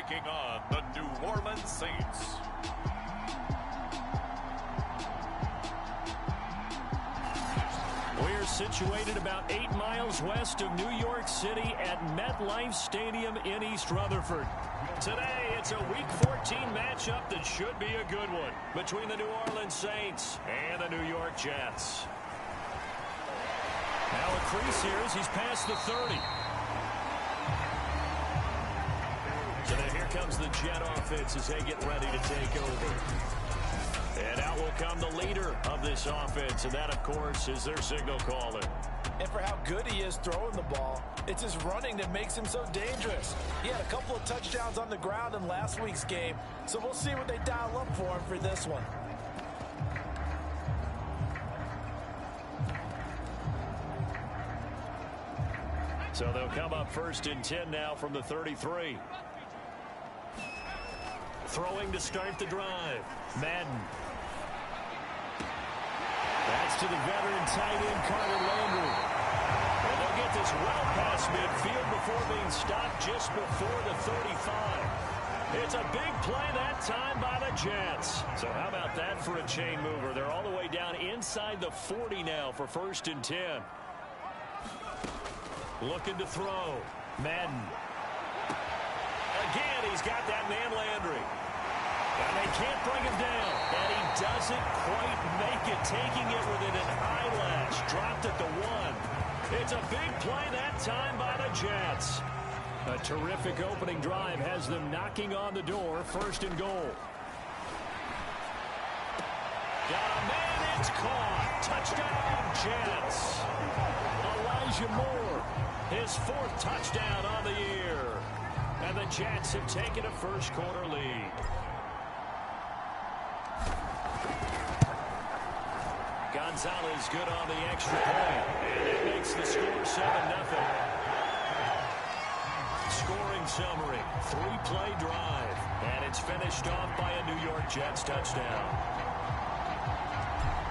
taking on the New Orleans Saints. We're situated about 8 miles west of New York City at MetLife Stadium in East Rutherford. Today, it's a Week 14 matchup that should be a good one between the New Orleans Saints and the New York Jets. Now a crease here as he's past the 30. So now here comes the Jet offense as they get ready to take over. And out will come the leader of this offense, and that, of course, is their signal caller. And for how good he is throwing the ball, it's his running that makes him so dangerous. He had a couple of touchdowns on the ground in last week's game, so we'll see what they dial up for him for this one. So they'll come up 1st and 10 now from the 33. Throwing to start the drive. Madden. That's to the veteran tight end, Carter Landry. And they'll get this well past midfield before being stopped just before the 35. It's a big play that time by the Jets. So how about that for a chain mover? They're all the way down inside the 40 now for 1st and 10. Looking to throw. Madden. Again, he's got that man Landry. And they can't bring him down. And he doesn't quite make it, taking it within an eyelash. Dropped at the 1. It's a big play that time by the Jets. A terrific opening drive has them knocking on the door. 1st and goal. Got a man, it's caught. Touchdown, Jets. Elijah Moore, his 4th touchdown on the year. And the Jets have taken a first-quarter lead. Gonzalez good on the extra point. And it makes the score 7-0. Scoring summary, 3-play drive. And it's finished off by a New York Jets touchdown.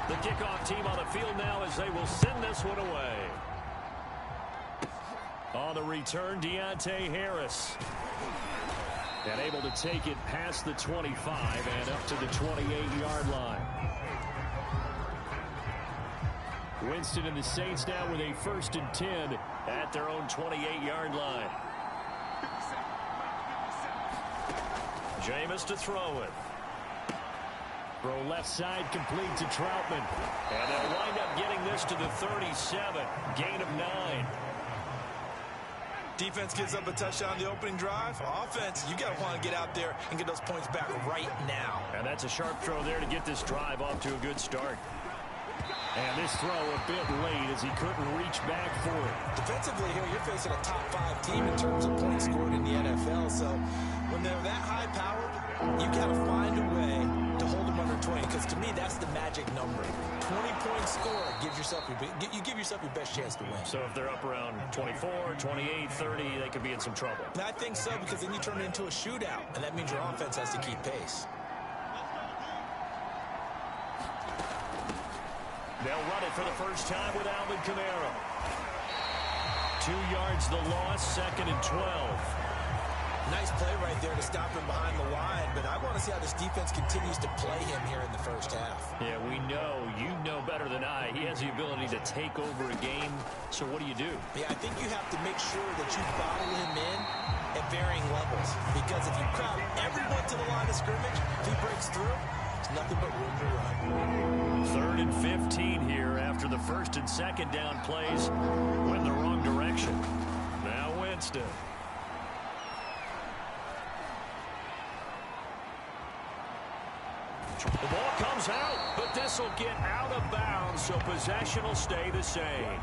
The kickoff team on the field now as they will send this one away. On the return, Deontay Harris. And able to take it past the 25 and up to the 28-yard line. Winston and the Saints now with a 1st and 10 at their own 28-yard line. Jameis to throw it. Throw left side complete to Troutman. And they'll wind up getting this to the 37. Gain of 9. Defense gives up a touchdown on the opening drive. Offense, you got to want to get out there and get those points back right now. And that's a sharp throw there to get this drive off to a good start. And this throw a bit late as he couldn't reach back for it. Defensively here, you're facing a top 5 team in terms of points scored in the NFL. So when they're that high-powered, you got to find a way to hold them under 20. Because to me, that's the magic number. 20-point score, you give yourself your best chance to win. So if they're up around 24, 28, 30, they could be in some trouble. And I think so, because then you turn it into a shootout, and that means your offense has to keep pace. They'll run it for the first time with Alvin Kamara. 2 yards the loss, 2nd and 12. Nice play right there to stop him behind the line, but I want to see how this defense continues to play him here in the first half. Yeah, we know, you know better than I, he has the ability to take over a game, so what do you do? Yeah, I think you have to make sure that you bottle him in at varying levels, because if you crowd everyone to the line of scrimmage, if he breaks through, there's nothing but room to run. 3rd and 15 here after the 1st and 2nd down plays went the wrong direction. Now Winston. The ball comes out, but this will get out of bounds, so possession will stay the same.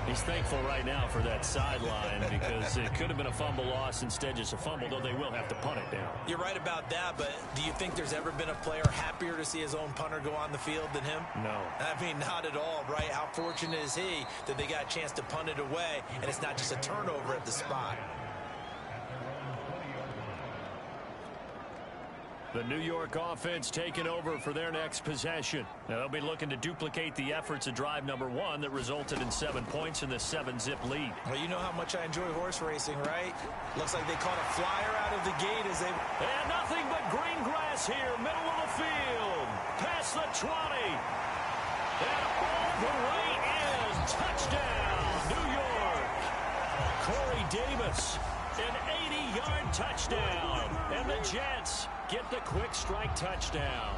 He's thankful right now for that sideline because it could have been a fumble loss, instead just a fumble, though they will have to punt it down. You're right about that, but do you think there's ever been a player happier to see his own punter go on the field than him? No. I mean, not at all, right? How fortunate is he that they got a chance to punt it away, and it's not just a turnover at the spot. The New York offense taking over for their next possession. Now, they'll be looking to duplicate the efforts of drive number 1 that resulted in 7 points in the 7-zip lead. Well, you know how much I enjoy horse racing, right? Looks like they caught a flyer out of the gate as they... And nothing but green grass here, middle of the field. Past the 20. And all the way in. Touchdown, New York. Corey Davis, an 80-yard touchdown. And the Jets get the quick strike touchdown.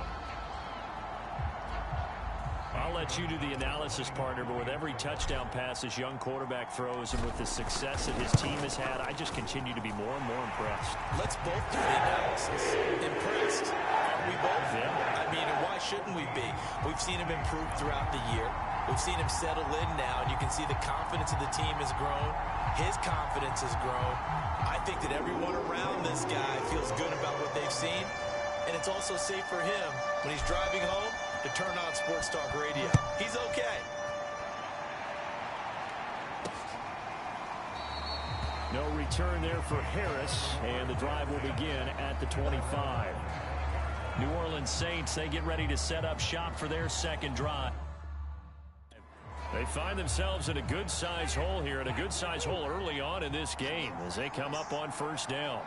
I'll let you do the analysis, partner, but with every touchdown pass this young quarterback throws and with the success that his team has had, I just continue to be more and more impressed. Let's both do the analysis. Impressed. Aren't we both? Yeah. I mean, and why shouldn't we be? We've seen him improve throughout the year. We've seen him settle in now, and you can see the confidence of the team has grown. His confidence has grown. I think that everyone around this guy feels good about what they've seen, and it's also safe for him when he's driving home to turn on Sports Talk Radio. He's okay. No return there for Harris, and the drive will begin at the 25. New Orleans Saints, they get ready to set up shop for their second drive. They find themselves in a good-sized hole here, and a good-sized hole early on in this game as they come up on first down.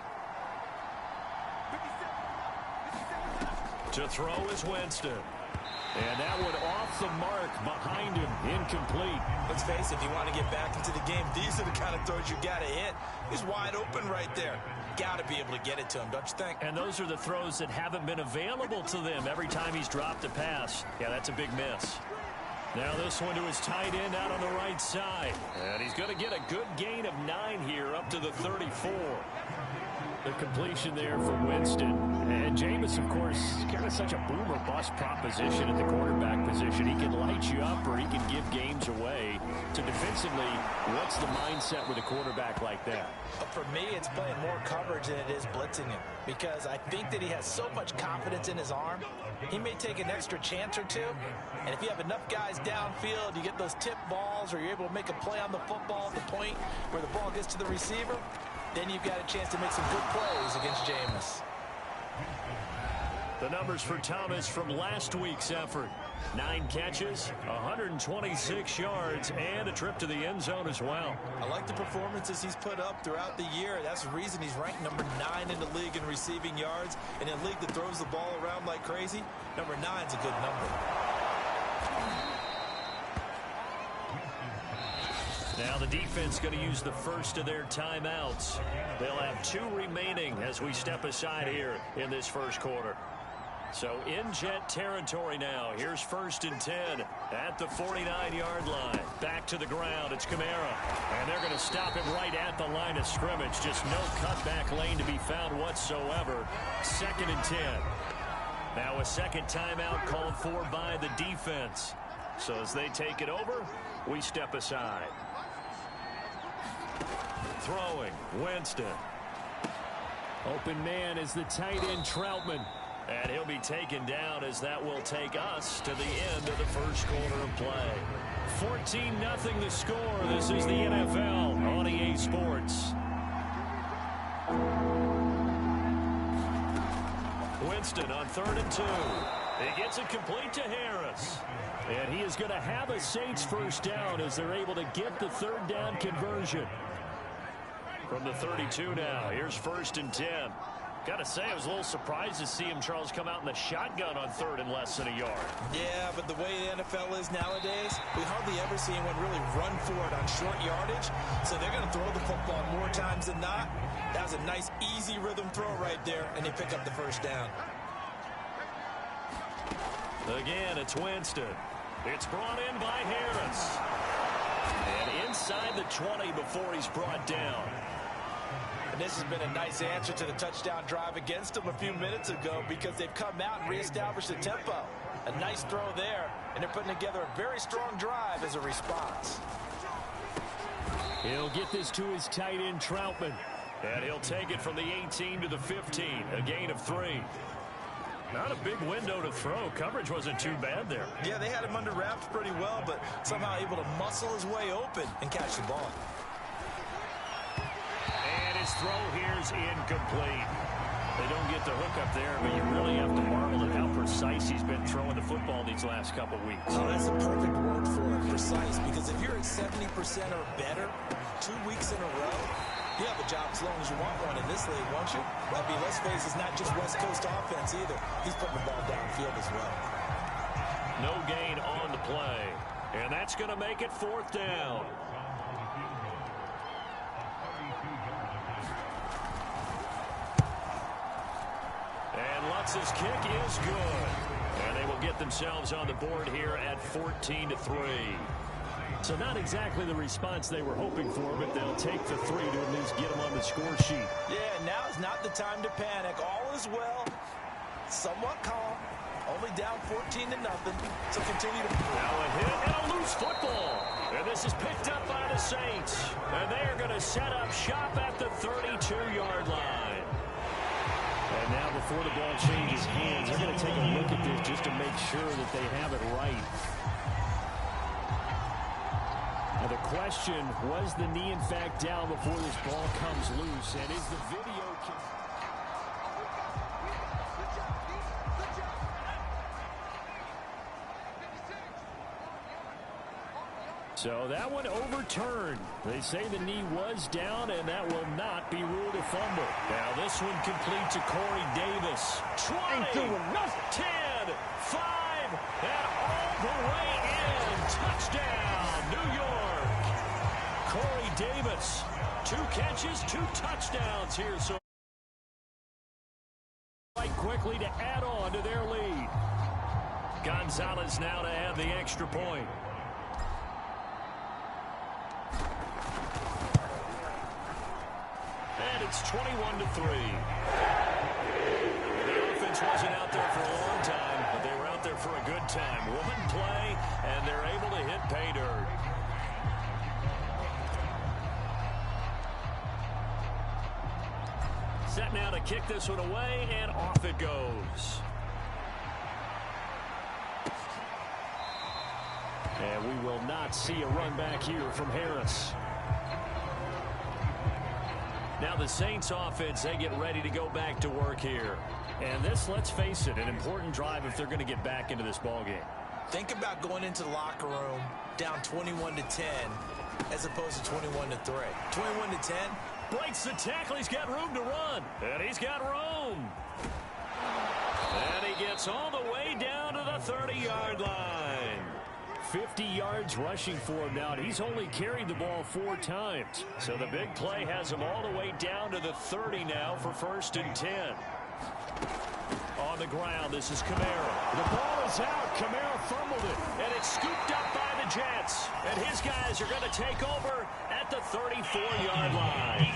To throw is Winston. And that one off the mark behind him, incomplete. Let's face it, if you want to get back into the game, these are the kind of throws you got to hit. He's wide open right there. Got to be able to get it to him, don't you think? And those are the throws that haven't been available to them every time he's dropped a pass. Yeah, that's a big miss. Now this one to his tight end out on the right side. And he's going to get a good gain of 9 here up to the 34. The completion there for Winston. And Jameis, of course, kind of such a boomer bust proposition at the quarterback position. He can light you up or he can give games away. So defensively, what's the mindset with a quarterback like that? For me, it's playing more coverage than it is blitzing him. Because I think that he has so much confidence in his arm, he may take an extra chance or two. And if you have enough guys downfield, you get those tip balls or you're able to make a play on the football at the point where the ball gets to the receiver, then you've got a chance to make some good plays against Jameis. The numbers for Thomas from last week's effort. 9 catches, 126 yards, and a trip to the end zone as well. I like the performances he's put up throughout the year. That's the reason he's ranked number 9 in the league in receiving yards. In a league that throws the ball around like crazy, number 9's a good number. Now the defense going to use the first of their timeouts. They'll have 2 remaining as we step aside here in this first quarter. So in Jet territory now. Here's 1st and 10 at the 49-yard line. Back to the ground. It's Kamara. And they're going to stop him right at the line of scrimmage. Just no cutback lane to be found whatsoever. 2nd and 10. Now a second timeout called for by the defense. So as they take it over, we step aside. Throwing, Winston. Open man is the tight end, Troutman. And he'll be taken down as that will take us to the end of the first quarter of play. 14-0 the score. This is the NFL on EA Sports. Winston on 3rd and 2. He gets it complete to Harris. And he is going to have a Saints first down as they're able to get the 3rd down conversion. From the 32 now, here's 1st and 10. Got to say, I was a little surprised to see him, Charles, come out in the shotgun on 3rd and less than a yard. Yeah, but the way the NFL is nowadays, we hardly ever see anyone really run for it on short yardage. So they're going to throw the football more times than not. That was a nice, easy rhythm throw right there, and they pick up the first down. Again, it's Winston. It's brought in by Harris. And inside the 20 before he's brought down. And this has been a nice answer to the touchdown drive against them a few minutes ago because they've come out and reestablished the tempo. A nice throw there, and they're putting together a very strong drive as a response. He'll get this to his tight end, Troutman. And he'll take it from the 18 to the 15, a gain of 3. Not a big window to throw. Coverage wasn't too bad there. Yeah, they had him under wraps pretty well, but somehow able to muscle his way open and catch the ball. And his throw here's incomplete. They don't get get the hook up there, but you really have to marvel at how precise he's been throwing the football these last couple weeks. Oh, that's a perfect word for it, precise, because if you're at 70% or better 2 weeks in a row, you have a job as long as you want one in this league, won't you? I mean, let's face it, it's not just West Coast offense either. He's putting the ball downfield as well. No gain on the play, and that's going to make it 4th down. And Lutz's kick is good. And they will get themselves on the board here at 14-3. So not exactly the response they were hoping for, but they'll take the 3 to at least get them on the score sheet. Yeah, now is not the time to panic. All is well. Somewhat calm. Only down 14-0. So continue to... Now a hit and a loose football. And this is picked up by the Saints. And they are going to set up shop at the 32-yard line. And now before the ball changes hands, they're going to take a look at this just to make sure that they have it right. Now the question, was the knee in fact down before this ball comes loose? And is the video... So that one overturned. They say the knee was down, and that will not be ruled a fumble. Now this one complete to Corey Davis. 20, 10, 5, and all the way in. Touchdown, New York. Corey Davis, 2 catches, 2 touchdowns here. So right quickly to add on to their lead. Gonzalez now to add the extra point. And it's 21-3. The offense wasn't out there for a long time, but they were out there for a good time. One play, and they're able to hit pay dirt. Set now to kick this one away, and off it goes. And we will not see a run back here from Harris. Now the Saints offense, they get ready to go back to work here. And this, let's face it, an important drive if they're going to get back into this ballgame. Think about going into the locker room down 21-10 as opposed to 21-3. 21-10. Breaks the tackle. He's got room to run. And he's got room. And he gets all the way down to the 30-yard line. 50 yards rushing for him now, and he's only carried the ball 4 times. So the big play has him all the way down to the 30 now for 1st and 10. On the ground, this is Kamara. The ball is out. Kamara fumbled it, and it's scooped up by the Jets. And his guys are going to take over at the 34-yard line.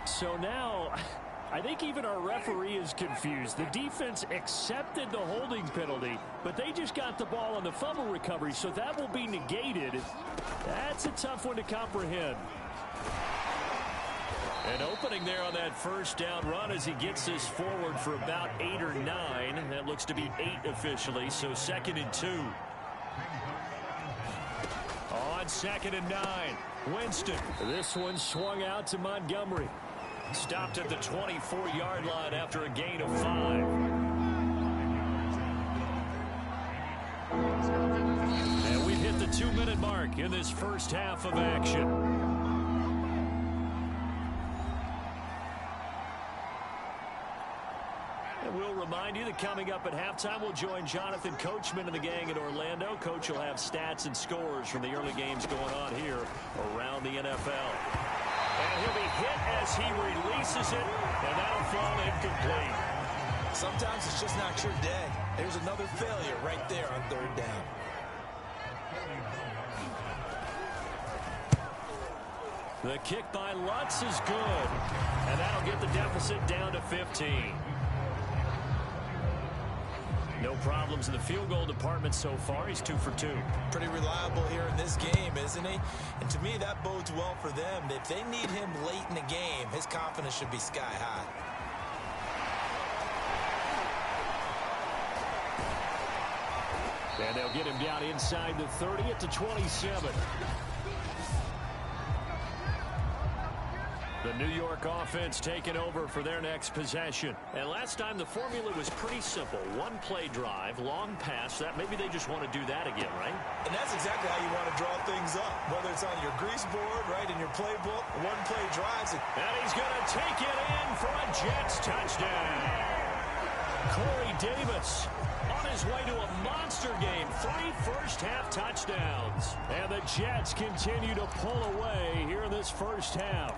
So now, I think even our referee is confused. The defense accepted the holding penalty, but they just got the ball on the fumble recovery, so that will be negated. That's a tough one to comprehend. An opening there on that 1st down run as he gets this forward for about 8 or 9. That looks to be 8 officially, so 2nd and 2. On 2nd and 9, Winston. This one swung out to Montgomery. Stopped at the 24-yard line after a gain of 5. And we've hit the 2-minute mark in this first half of action. And we'll remind you that coming up at halftime, we'll join Jonathan Coachman and the gang in Orlando. Coach will have stats and scores from the early games going on here around the NFL. And he'll be hit as he releases it, and that'll fall incomplete. Sometimes it's just not your day. There's another failure right there on 3rd down. The kick by Lutz is good, and that'll get the deficit down to 15. No problems in the field goal department so far. He's 2 for 2. Pretty reliable here in this game, isn't he? And to me, that bodes well for them. If they need him late in the game, his confidence should be sky high. And they'll get him down inside the 30 at the 27. The New York offense taking over for their next possession. And last time the formula was pretty simple. One play drive, long pass. That maybe they just want to do that again, right? And that's exactly how you want to draw things up. Whether it's on your grease board, right, in your playbook, one play drives it. And he's going to take it in for a Jets touchdown. Corey Davis on his way to a monster game. 3 first-half touchdowns. And the Jets continue to pull away here in this first half.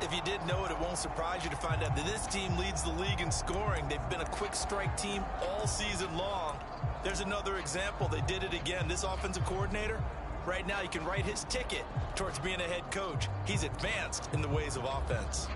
If you didn't know it, it won't surprise you to find out that this team leads the league in scoring. They've been a quick strike team all season long. There's another example. They did it again. This offensive coordinator, right now, you can write his ticket towards being a head coach. He's advanced in the ways of offense.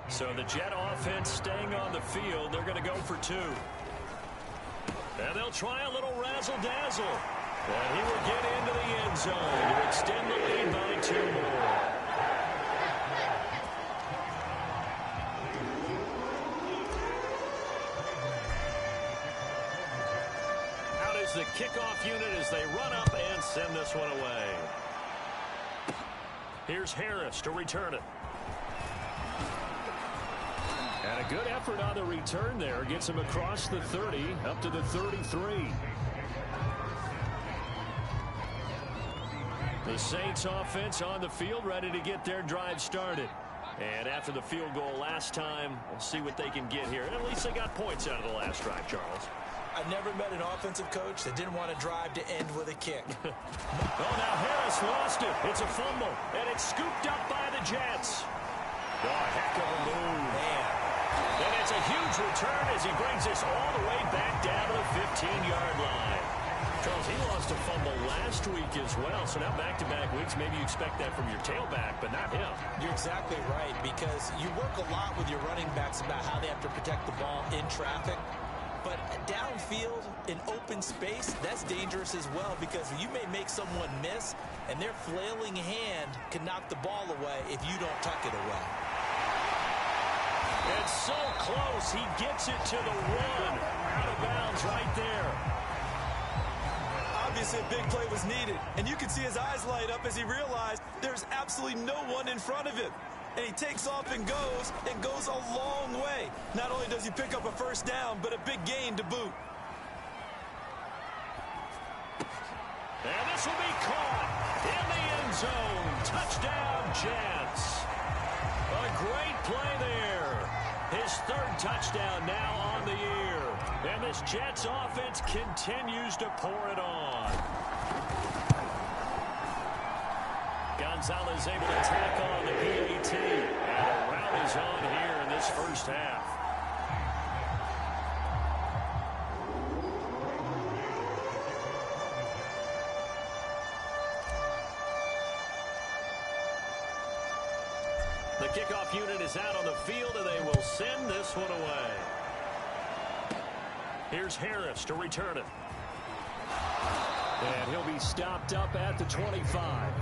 So the Jet offense staying on the field. They're going to go for 2. And they'll try a little razzle-dazzle. And he will get into the end zone to extend the lead by 2 more. Out is the kickoff unit as they run up and send this one away. Here's Harris to return it. And a good effort on the return there. Gets him across the 30, up to the 33. The Saints offense on the field, ready to get their drive started. And after the field goal last time, we'll see what they can get here. At least they got points out of the last drive, Charles. I've never met an offensive coach that didn't want to drive to end with a kick. Oh, now Harris lost it. It's a fumble, and it's scooped up by the Jets. Oh, heck of a move. Man. And it's a huge return as he brings this all the way back down to the 15-yard line. Charles, he lost a fumble last week as well, so now back-to-back weeks, maybe you expect that from your tailback, but not him. You're exactly right, because you work a lot with your running backs about how they have to protect the ball in traffic. But downfield, in open space, that's dangerous as well, because you may make someone miss, and their flailing hand can knock the ball away if you don't tuck it away. It's so close, he gets it to the 1. Out of bounds right there. Obviously, a big play was needed, and you can see his eyes light up as he realized there's absolutely no one in front of him. And he takes off and goes a long way. Not only does he pick up a first down, but a big gain to boot. And this will be caught in the end zone. Touchdown, Jets. A great play there. His 3rd touchdown now on the year. And this Jets offense continues to pour it on. Gonzalez able to tack on the PAT. And a rout is on here in this first half. The kickoff unit is out on the field, and they will send this one away. Here's Harris to return it. And he'll be stopped up at the 25.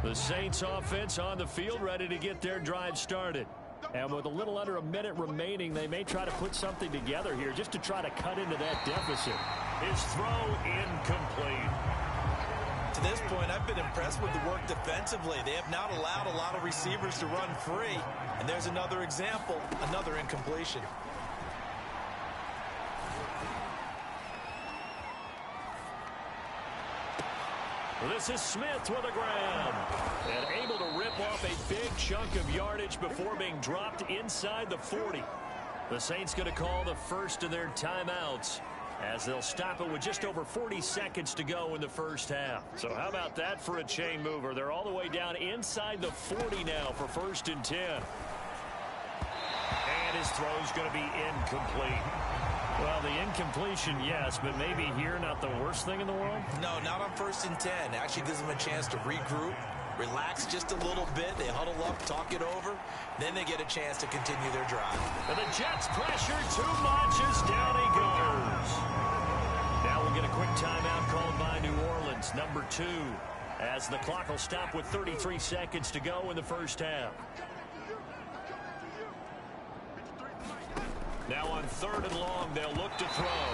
The Saints offense on the field ready to get their drive started. And with a little under a minute remaining, they may try to put something together here just to try to cut into that deficit. His throw incomplete. To this point, I've been impressed with the work defensively. They have not allowed a lot of receivers to run free. And there's another example, another incompletion. This is Smith with a grab. And able to rip off a big chunk of yardage before being dropped inside the 40. The Saints going to call the first of their timeouts, as they'll stop it with just over 40 seconds to go in the first half. So how about that for a chain mover? They're all the way down inside the 40 now for 1st and 10. And his throw's going to be incomplete. Well, the incompletion, yes, but maybe here not the worst thing in the world? No, not on 1st and 10. Actually gives them a chance to regroup, relax just a little bit. They huddle up, talk it over. Then they get a chance to continue their drive. And the Jets pressure too much as down he goes. Now we'll get a quick timeout called by New Orleans, number 2, as the clock will stop with 33 seconds to go in the first half. Now on 3rd and long, they'll look to throw.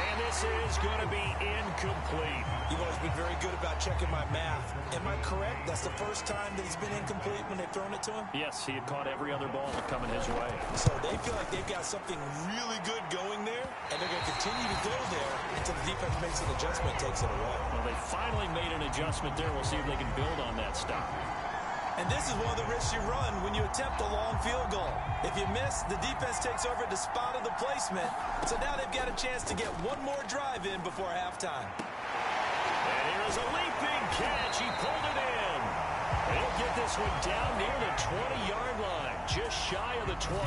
And this is going to be incomplete. You've always been very good about checking my math. Am I correct? That's the first time that he's been incomplete when they've thrown it to him? Yes, he had caught every other ball coming his way. So they feel like they've got something really good going there, and they're going to continue to go there until the defense makes an adjustment, takes it away. Well, they finally made an adjustment there. We'll see if they can build on that stop. And this is one of the risks you run when you attempt a long field goal. If you miss, the defense takes over at the spot of the placement. So now they've got a chance to get one more drive in before halftime. And here's a leaping catch. He pulled it in. He'll get this one down near the 20-yard line, just shy of the 20.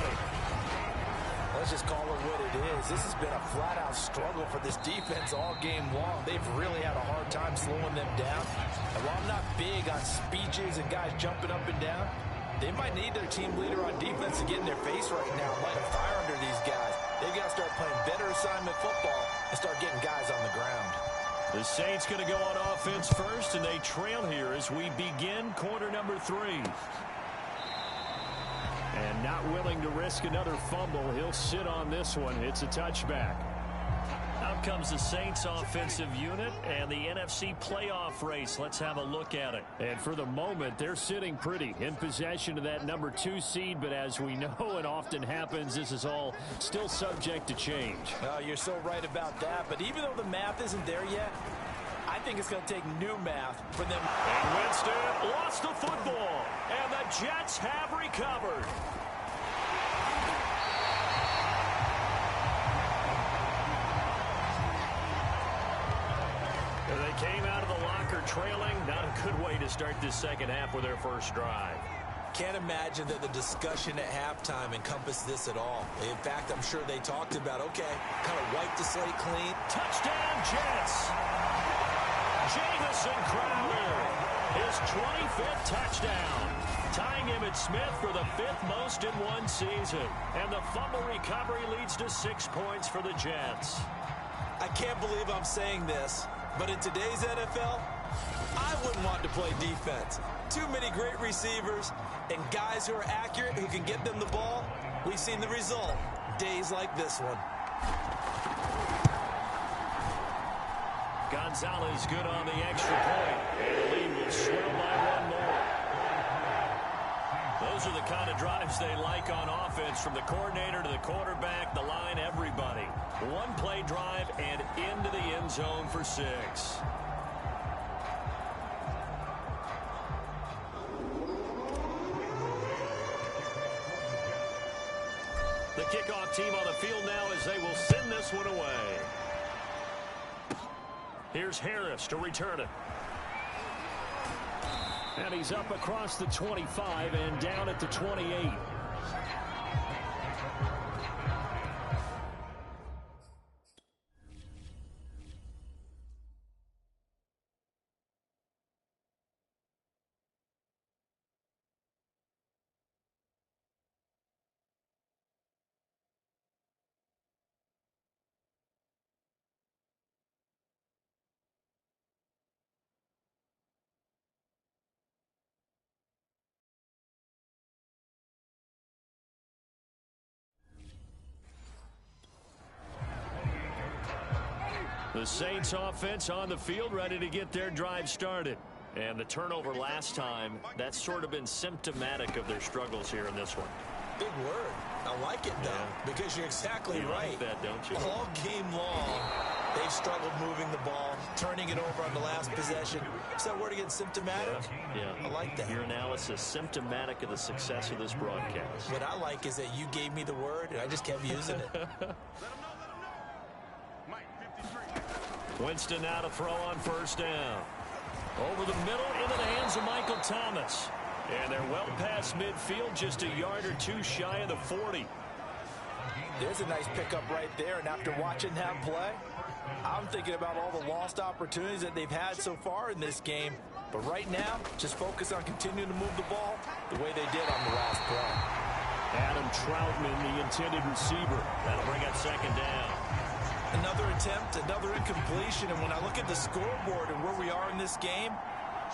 Let's just call it what it is. This has been a flat-out struggle for this defense all game long. They've really had a hard time slowing them down. And while I'm not big on speeches and guys jumping up and down, they might need their team leader on defense to get in their face right now and light a fire under these guys. They've got to start playing better assignment football and start getting guys on the ground. The Saints going to go on offense first, and they trail here as we begin quarter number 3. And not willing to risk another fumble, he'll sit on this one. It's a touchback. Out comes the Saints offensive unit and the NFC playoff race. Let's have a look at it. And for the moment, they're sitting pretty in possession of that number 2 seed. But as we know it often happens, this is all still subject to change. Oh, you're so right about that. But even though the math isn't there yet, I think it's going to take new math for them. And Winston lost the football. And the Jets have recovered. They came out of the locker trailing. Not a good way to start this second half with their first drive. Can't imagine that the discussion at halftime encompassed this at all. In fact, I'm sure they talked about, okay, kind of wipe the slate clean. Touchdown, Jets. Jamison Crowder, his 25th touchdown. Tying Emmitt Smith for the 5th most in one season. And the fumble recovery leads to 6 points for the Jets. I can't believe I'm saying this, but in today's NFL, I wouldn't want to play defense. Too many great receivers and guys who are accurate who can get them the ball. We've seen the result. Days like this one. Gonzalez good on the extra point. And the lead will swell by 1 more. Those are the kind of drives they like on offense, from the coordinator to the quarterback, the line, everybody. One play drive and into the end zone for 6. The kickoff team on the field now as they will send this one away. Here's Harris to return it. And he's up across the 25 and down at the 28. The Saints offense on the field, ready to get their drive started. And the turnover last time, that's sort of been symptomatic of their struggles here in this one. Big word. I like it, though, because you're exactly right. Like that, don't you? All game long, They've struggled moving the ball, turning it over on the last possession. Is that word again, symptomatic? Yeah. I like that. Your analysis, symptomatic of the success of this broadcast. What I like is that you gave me the word, and I just kept using it. Winston now to throw on first down. Over the middle, into the hands of Michael Thomas. And they're well past midfield, just a yard or two shy of the 40. There's a nice pickup right there, and after watching that play, I'm thinking about all the lost opportunities that they've had so far in this game. But right now, just focus on continuing to move the ball the way they did on the last play. Adam Troutman, the intended receiver. That'll bring up second down. Another attempt, another incompletion, and when I look at the scoreboard and where we are in this game,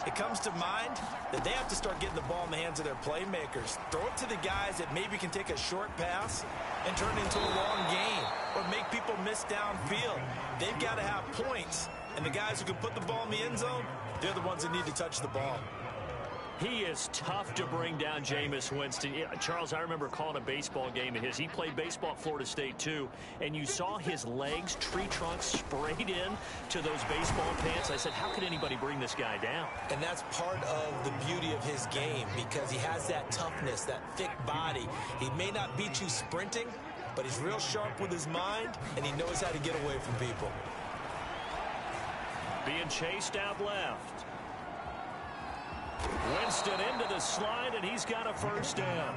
it comes to mind that they have to start getting the ball in the hands of their playmakers. Throw it to the guys that maybe can take a short pass and turn it into a long gain or make people miss downfield. They've got to have points, and the guys who can put the ball in the end zone, they're the ones that need to touch the ball. He is tough to bring down, Jameis Winston. Charles, I remember calling a baseball game of his. He played baseball at Florida State, too, and you saw his legs, tree trunks sprayed in to those baseball pants. I said, how could anybody bring this guy down? And that's part of the beauty of his game because he has that toughness, that thick body. He may not beat you sprinting, but he's real sharp with his mind, and he knows how to get away from people. Being chased out left. Winston into the slide, and he's got a first down.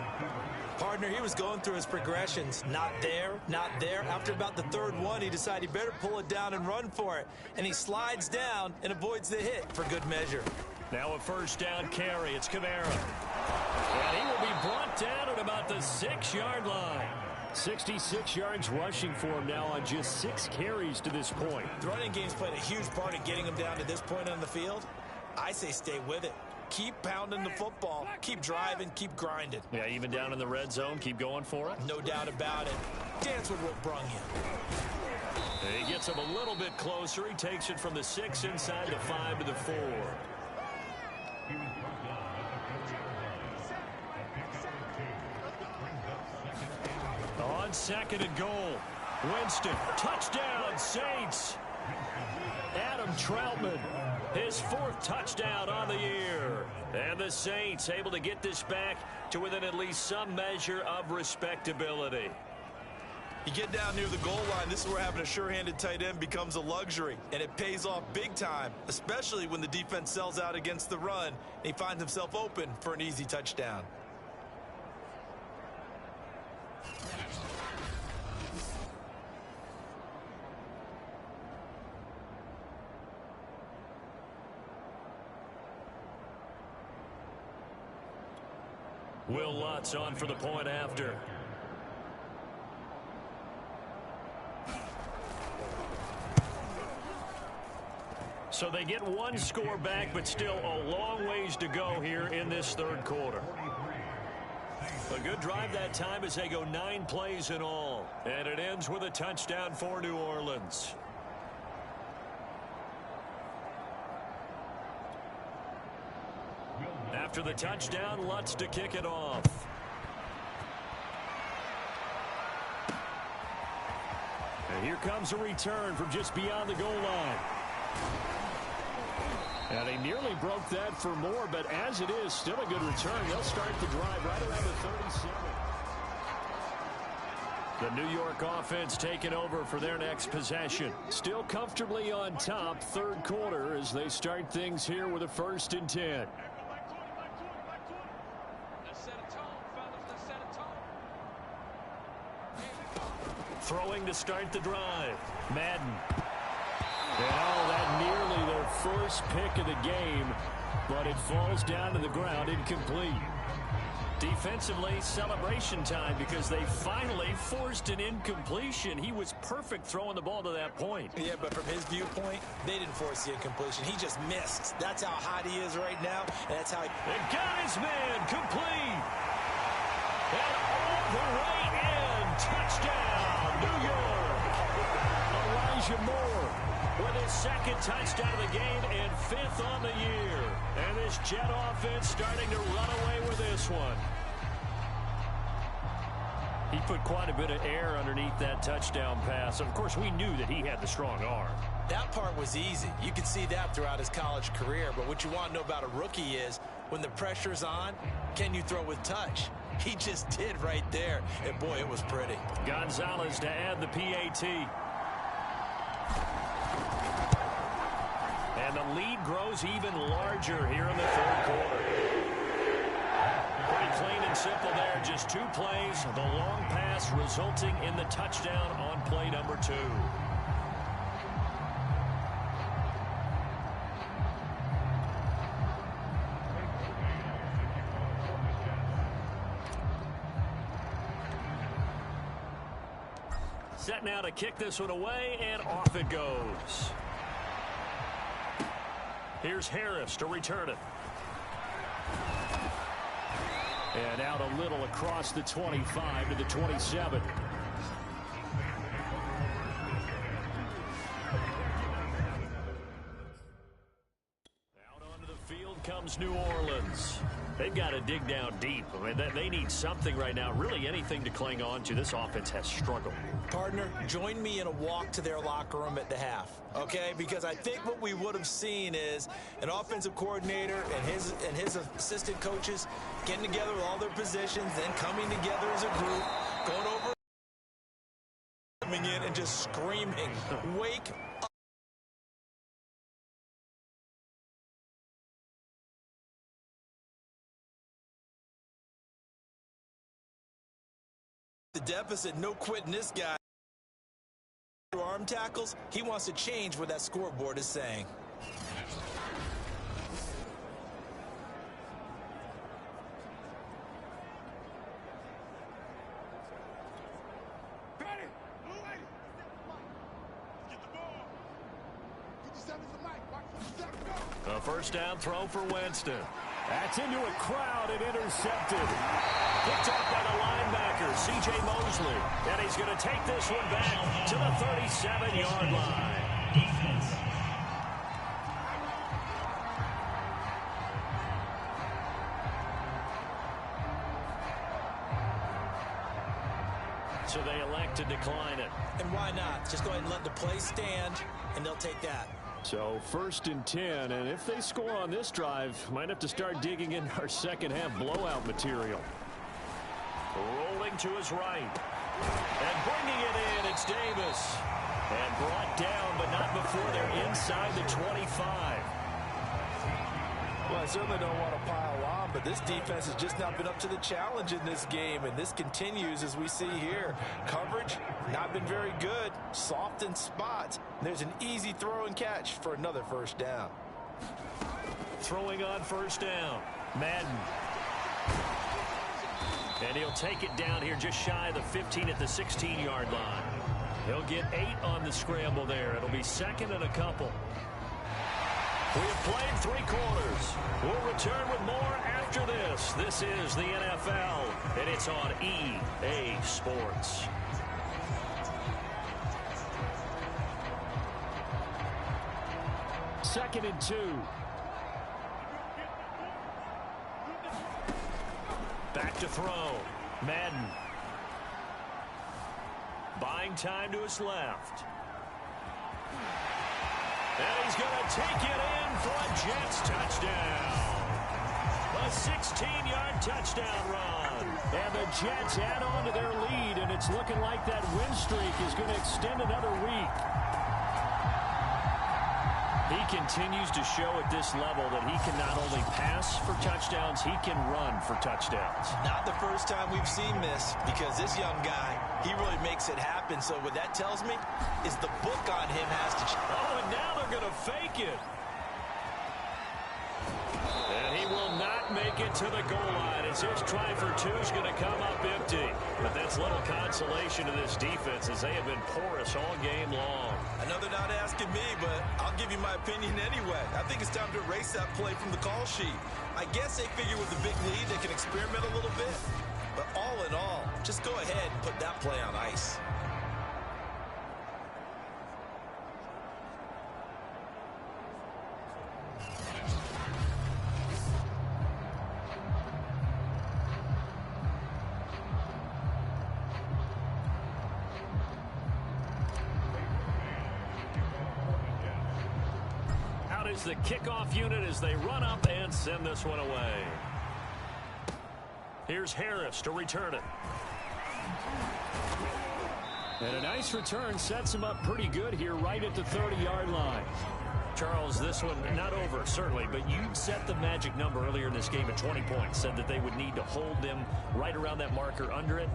Partner, he was going through his progressions. Not there, not there. After about the third one, he decided he better pull it down and run for it. And he slides down and avoids the hit for good measure. Now a first down carry. It's Kamara. And he will be brought down at about the 6-yard line. 66 yards rushing for him now on just 6 carries to this point. The running game's played a huge part in getting him down to this point on the field. I say stay with it. Keep pounding the football. Keep driving. Keep grinding. Yeah, even down in the red zone, keep going for it. No doubt about it. Dance with what brung you. And he gets him a little bit closer. He takes it from the 6 inside the 5 to the 4. On second and goal. Winston, touchdown, Saints. Adam Troutman, his 4th touchdown on the year. And the Saints able to get this back to within at least some measure of respectability. You get down near the goal line, this is where having a sure-handed tight end becomes a luxury, and it pays off big time, especially when the defense sells out against the run, and he finds himself open for an easy touchdown. Will Lutz on for the point after. So they get one score back, but still a long ways to go here in this third quarter. A good drive that time as they go 9 plays in all. And it ends with a touchdown for New Orleans. After the touchdown, Lutz to kick it off. And here comes a return from just beyond the goal line. And he nearly broke that for more, but as it is, still a good return. They'll start the drive right around the 37. The New York offense taking over for their next possession. Still comfortably on top, third quarter, as they start things here with a 1st and 10. Throwing to start the drive. Madden. And that nearly their first pick of the game, but it falls down to the ground incomplete. Defensively, celebration time because they finally forced an incompletion. He was perfect throwing the ball to that point. Yeah, but from his viewpoint, they didn't force the incompletion. He just missed. That's how hot he is right now, and that's how he... It got his man complete. And all the way in. Touchdown, New York. Elijah Moore with his 2nd touchdown of the game and 5th on the year. And this Jet offense starting to run away with this one. He put quite a bit of air underneath that touchdown pass. Of course, we knew that he had the strong arm. That part was easy. You could see that throughout his college career. But what you want to know about a rookie is when the pressure's on, can you throw with touch? He just did right there. And, boy, it was pretty. Gonzalez to add the PAT. And the lead grows even larger here in the third quarter. Pretty clean and simple there. Just 2 plays. The long pass resulting in the touchdown on play number 2. Set now to kick this one away, and off it goes. Here's Harris to return it. And out a little across the 25 to the 27. Out onto the field comes New Orleans. They've got to dig down deep. I mean, they need something right now, really anything to cling on to. This offense has struggled. Partner, join me in a walk to their locker room at the half, okay? Because I think what we would have seen is an offensive coordinator and his assistant coaches getting together with all their positions, then coming together as a group, going over, coming in and just screaming, wake up. The deficit, no quitting this guy. Arm tackles, he wants to change what that scoreboard is saying. A first down throw for Winston. That's into a crowd and intercepted. Picked up by the linebacker, C.J. Mosley. And he's going to take this one back to the 37-yard line. Defense. So they elect to decline it. And why not? Just go ahead and let the play stand, and they'll take that. So 1st and 10, and if they score on this drive, might have to start digging in our second half blowout material. Rolling to his right. And bringing it in, it's Davis. And brought down, but not before they're inside the 25. Well, I certainly don't want to pile on, but this defense has just not been up to the challenge in this game, and this continues as we see here. Coverage, not been very good. Soft in spots. There's an easy throw and catch for another first down. Throwing on first down, Madden. And he'll take it down here just shy of the 15 at the 16-yard line. He'll get 8 on the scramble there. It'll be second and a couple. We have played 3 quarters. We'll return with more after this. This is the NFL, and it's on EA Sports. Second and 2. Back to throw. Madden. Buying time to his left. And he's going to take it in for a Jets touchdown. A 16-yard touchdown run. And the Jets add on to their lead, and it's looking like that win streak is going to extend another week. He continues to show at this level that he can not only pass for touchdowns, he can run for touchdowns. Not the first time we've seen this, because this young guy, he really makes it happen. So what that tells me is the book on him has to change. Oh, and now they're going to fake it. And he will not make it to the goal line as his try for 2 is going to come up empty. But that's little consolation to this defense as they have been porous all game long. I know they're not asking me, but I'll give you my opinion anyway. I think it's time to erase that play from the call sheet. I guess they figure with the big lead they can experiment a little bit. But all in all, just go ahead and put that play on ice. is the kickoff unit as they run up and send this one away. Here's Harris to return it. And a nice return sets him up pretty good here right at the 30-yard line. Charles, this one not over, certainly, but you set the magic number earlier in this game at 20 points, said that they would need to hold them right around that marker under it.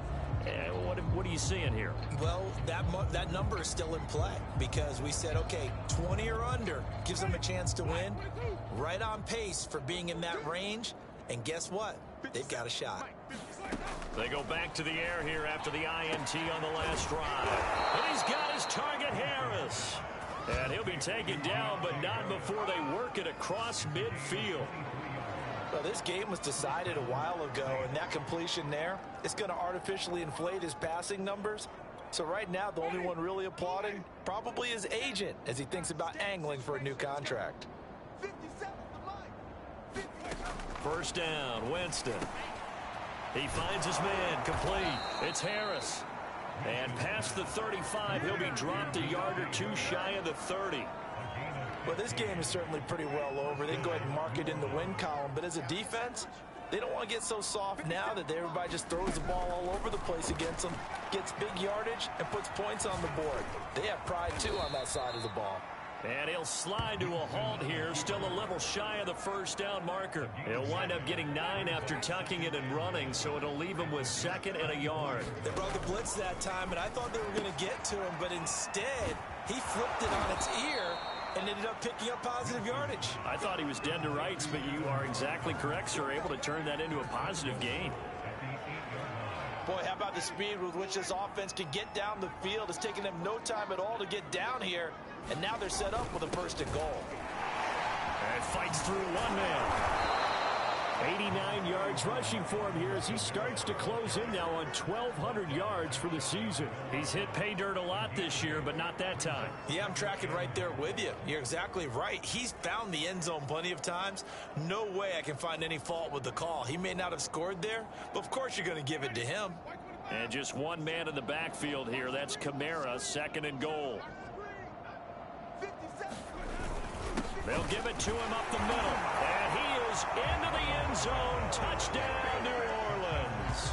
What are you seeing here? Well, that number is still in play because we said, okay, 20 or under gives them a chance to win. Right on pace for being in that range. And guess what? They've got a shot. They go back to the air here after the INT on the last drive. And he's got his target, Harris. And he'll be taken down, but not before they work it across midfield. Well, this game was decided a while ago, and that completion there is going to artificially inflate his passing numbers. So right now, the only one really applauding probably his agent as he thinks about angling for a new contract. First down, Winston. He finds his man, complete. It's Harris. And past the 35, he'll be dropped a yard or two shy of the 30. Well, this game is certainly pretty well over. They can go ahead and mark it in the win column. But as a defense, they don't want to get so soft now that everybody just throws the ball all over the place against them, gets big yardage, and puts points on the board. They have pride, too, on that side of the ball. And he'll slide to a halt here, still a level shy of the first down marker. He'll wind up getting 9 after tucking it and running, so it'll leave him with 2nd and a yard. They brought the blitz that time, and I thought they were going to get to him, but instead, he flipped it on its ear and ended up picking up positive yardage. I thought he was dead to rights, but you are exactly correct, sir, able to turn that into a positive gain. Boy, how about the speed with which this offense can get down the field? It's taken them no time at all to get down here, and now they're set up with a 1st and goal. And fights through one man. 89 yards rushing for him here as he starts to close in now on 1,200 yards for the season. He's hit pay dirt a lot this year, but not that time. Yeah, I'm tracking right there with you. You're exactly right. He's found the end zone plenty of times. No way I can find any fault with the call. He may not have scored there, but of course you're going to give it to him. And just one man in the backfield here. That's Kamara, 2nd and goal. They'll give it to him up the middle. And he is into the end zone. Touchdown, New Orleans.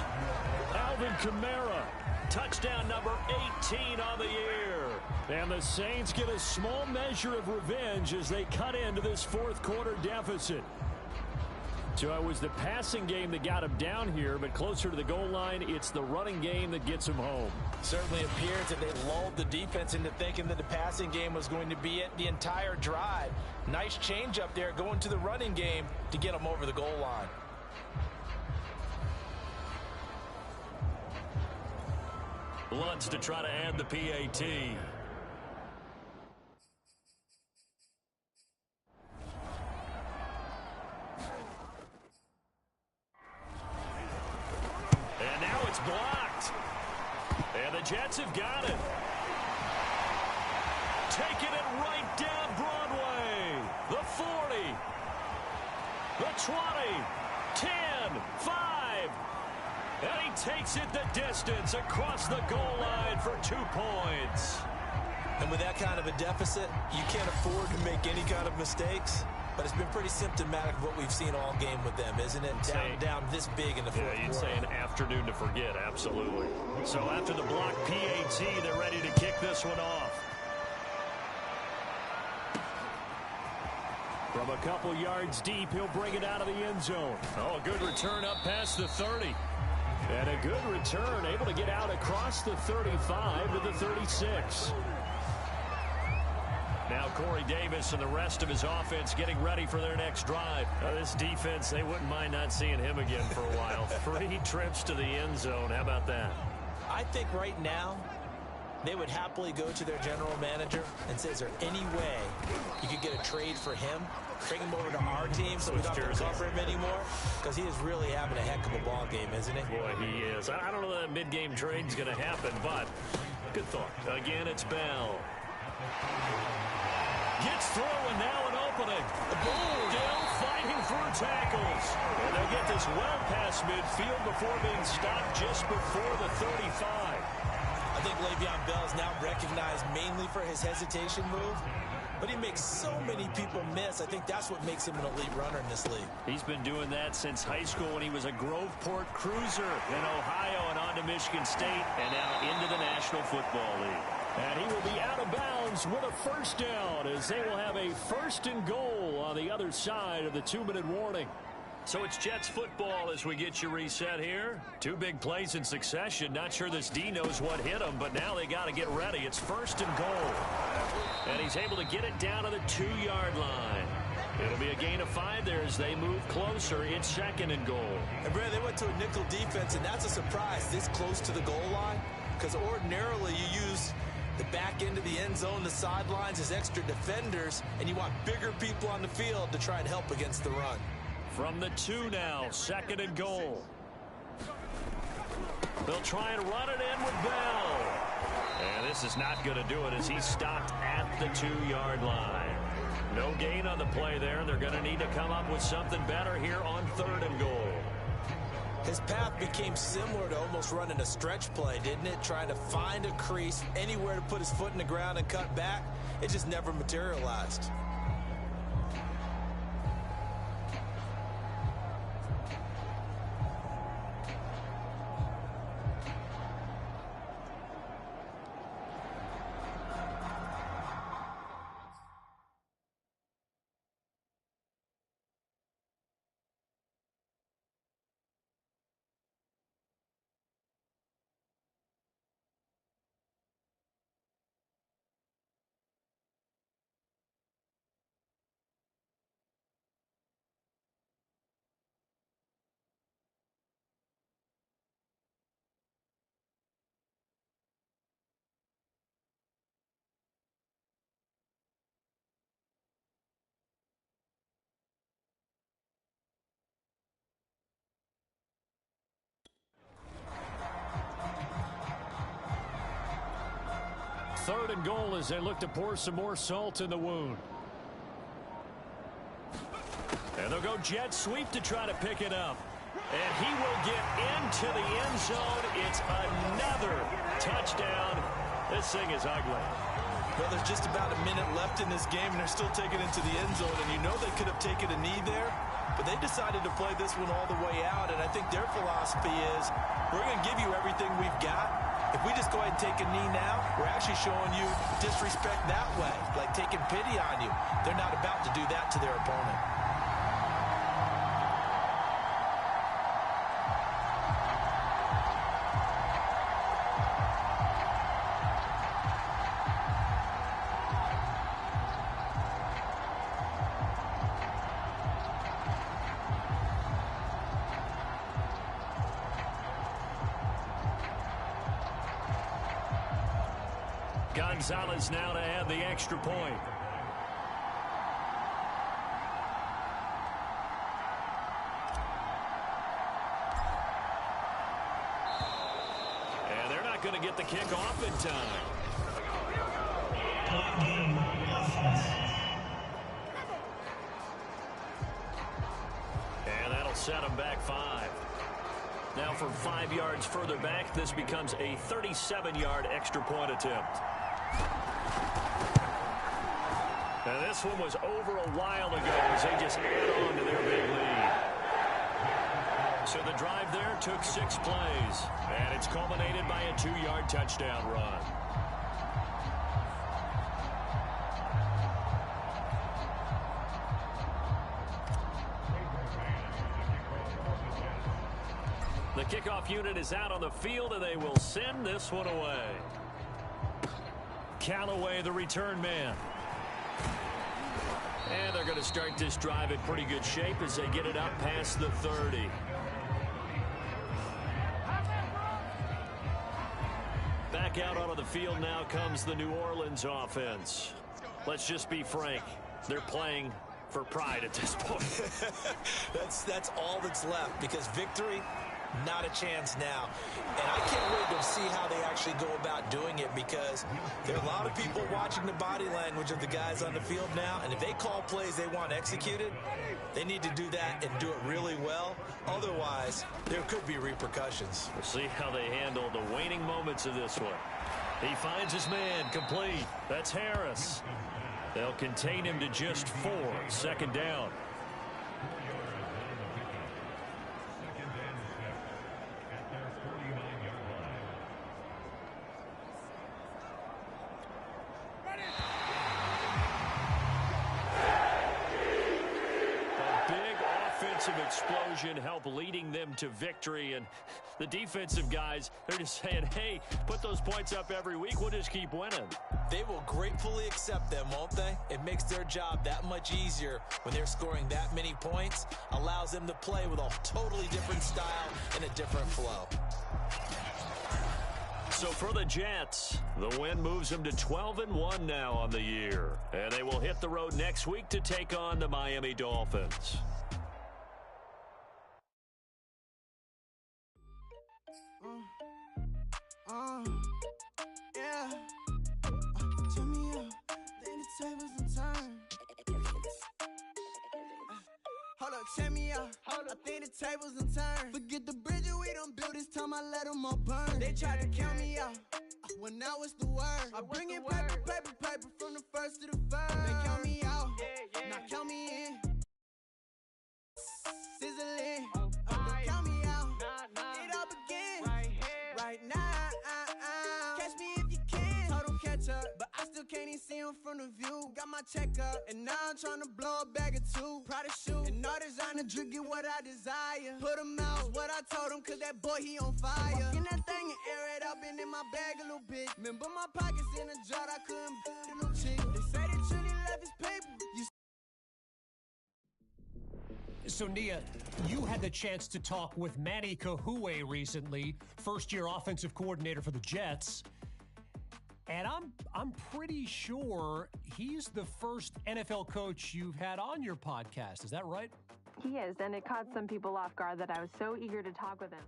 Alvin Kamara, touchdown number 18 on the year. And the Saints get a small measure of revenge as they cut into this 4th quarter deficit. So it was the passing game that got him down here, but closer to the goal line, it's the running game that gets him home. Certainly appears that they lulled the defense into thinking that the passing game was going to be it the entire drive. Nice change up there going to the running game to get them over the goal line. Lutz to try to add the PAT. And now it's blocked. And the Jets have got it. Taking it right down Broadway. The 40. The 20. 10. 5. And he takes it the distance across the goal line for 2 points. And with that kind of a deficit, you can't afford to make any kind of mistakes. But it's been pretty symptomatic of what we've seen all game with them, isn't it? Down this big in the 4th quarter. Yeah, you'd say an afternoon to forget, absolutely. So after the block PAT, they're ready to kick this one off. From a couple yards deep, he'll bring it out of the end zone. Oh, a good return up past the 30. And a good return, able to get out across the 35 to the 36. Now Corey Davis and the rest of his offense getting ready for their next drive. This defense, they wouldn't mind not seeing him again for a while. 3 trips to the end zone. How about that? I think right now they would happily go to their general manager and say, is there any way you could get a trade for him? Bring him over to our team so we don't have to cover him anymore? Because he is really having a heck of a ball game, isn't he? Boy, he is. I don't know that mid-game trade's going to happen, but good thought. Again, it's Bell. Gets through, and now an opening. Still fighting through tackles. And they'll get this well past midfield before being stopped just before the 35. I think Le'Veon Bell is now recognized mainly for his hesitation move. but he makes so many people miss. I think that's what makes him an elite runner in this league. He's been doing that since high school when he was a Groveport Cruiser in Ohio and on to Michigan State and now into the National Football League. And he will be out of bounds with a first down as they will have a 1st and goal on the other side of the 2-minute warning. So it's Jets football as we get you reset here. 2 big plays in succession. Not sure this D knows what hit him, but now they got to get ready. It's 1st and goal. And he's able to get it down to the 2-yard line. It'll be a gain of 5 there as they move closer. It's 2nd and goal. And Brad, they went to a nickel defense, and that's a surprise this close to the goal line, because ordinarily you use the back end of the end zone, the sidelines as extra defenders, and you want bigger people on the field to try and help against the run. From the 2 now, 2nd and goal. They'll try and run it in with Bell. And this is not going to do it as he's stopped at the 2-yard line. No gain on the play there. They're going to need to come up with something better here on 3rd and goal. His path became similar to almost running a stretch play, didn't it? Trying to find a crease, anywhere to put his foot in the ground and cut back. It just never materialized. Third and goal as they look to pour some more salt in the wound. And they'll go jet sweep to try to pick it up. And he will get into the end zone. It's another touchdown. This thing is ugly. Well, there's just about a minute left in this game, and they're still taking it to the end zone. And you know they could have taken a knee there, but they decided to play this one all the way out. And I think their philosophy is, we're going to give you everything we've got. If we just go ahead and take a knee now, we're actually showing you disrespect that way, like taking pity on you. They're not about to do that to their opponent. Gonzalez now to add the extra point. And they're not going to get the kick off in time. And that'll set them back 5. Now from 5 yards further back, this becomes a 37-yard extra point attempt. And this one was over a while ago as they just add on to their big lead. So the drive there took 6 plays, and it's culminated by a 2-yard touchdown run. The kickoff unit is out on the field, and they will send this one away. Callaway, the return man. And they're going to start this drive in pretty good shape as they get it up past the 30. Back out onto the field now comes the New Orleans offense. Let's just be frank. They're playing for pride at this point. That's all that's left, because victory, not a chance now. And I can't wait to see how they actually go about doing it, because there are a lot of people watching the body language of the guys on the field now, and if they call plays they want executed, they need to do that and do it really well. Otherwise, there could be repercussions. We'll see how they handle the waning moments of this one. He finds his man complete. That's Harris. They'll contain him to just 4. Second down. Explosion help leading them to victory, and the defensive guys, they're just saying, hey, put those points up every week, we'll just keep winning. They will gratefully accept them, won't they? It makes their job that much easier when they're scoring that many points, allows them to play with a totally different style and a different flow. So for the Jets, the win moves them to 12-1 now on the year, and they will hit the road next week to take on the Miami Dolphins. Yeah. Turn me up, then the tables and turn. Hold up, check me out. I think the tables and turn. Forget the bridges we done built, this time I let them all burn. They tried to count me out, well now it's the word. I bring in paper from the first to the third. They count me out, now count me in. Sizzling, don't count me out. It all begin right now. Catch me if you can. Total catch up, but I still can't even see him from the view. Got my check up, and now I'm trying to blow a bag or two. Proud of shoe, and all designer drink, get what I desire. Put him out, what I told him, cause that boy, he on fire. Walk in that thing and air it up, and in my bag a little bit. Remember my pockets in a jar, I couldn't buy a little chick. They say that Trinity left his paper. So, Nia, you had the chance to talk with Manny Kahue recently, first-year offensive coordinator for the Jets. And I'm pretty sure he's the first NFL coach you've had on your podcast. Is that right? He is, and it caught some people off guard that I was so eager to talk with him.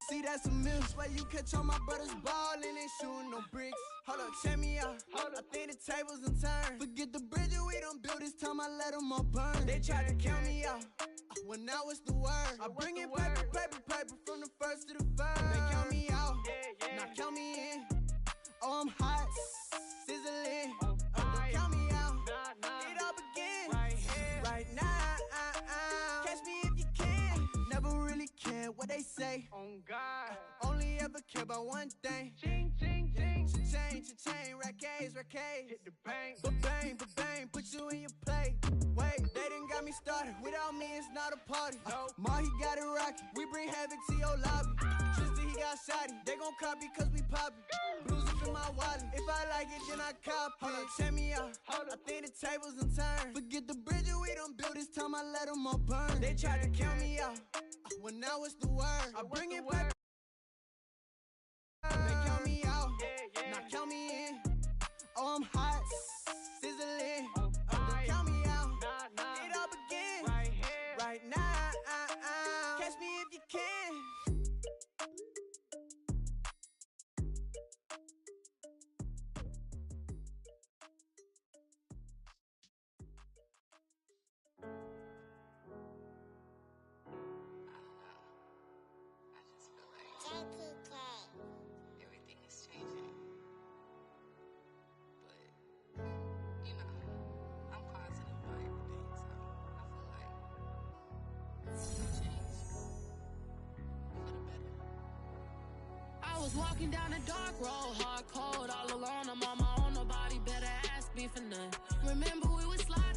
See, that's a miss where you catch all my brothers ball and ain't shooting no bricks. Hold up, check me out. I think the tables and turn. Forget the bridges we done built, this time I let them all burn. They tried to count me out, well now it's the word. I bring in paper from the first to the third. They count me out, now count me in. Oh, I'm hot, sizzling. Don't count me out, it all begins right now. Catch me if you can. Never really care what they say. Oh God, only ever care about one thing. Ching, ching, ching. Cha-ching, rackets. Hit the bank, ba-bang, put you in your play. Wait, they done got me started. Without me, it's not a party. Ma, he got it rockin'. We bring havoc to your lobby. Tristan, he got shotty. They gon' copy cause we poppin'. Blues up in my wallet. If I like it, then I cop. Hold up, check me out. I think the tables and turn. Forget the bridges we done built, this time I let them all burn. They tried to count me out, well now it's the word. I bring in paper. They count me out, now count me in. Oh, I'm hot, sizzling. Don't count me out, it all begins right now. Catch me if you can. Everything is changing. But, you know, I'm positive about everything, so I feel like it's gonna change for the better. I was walking down the dark road, hard cold, all alone. I'm on my own, nobody better ask me for none. Remember we was sliding.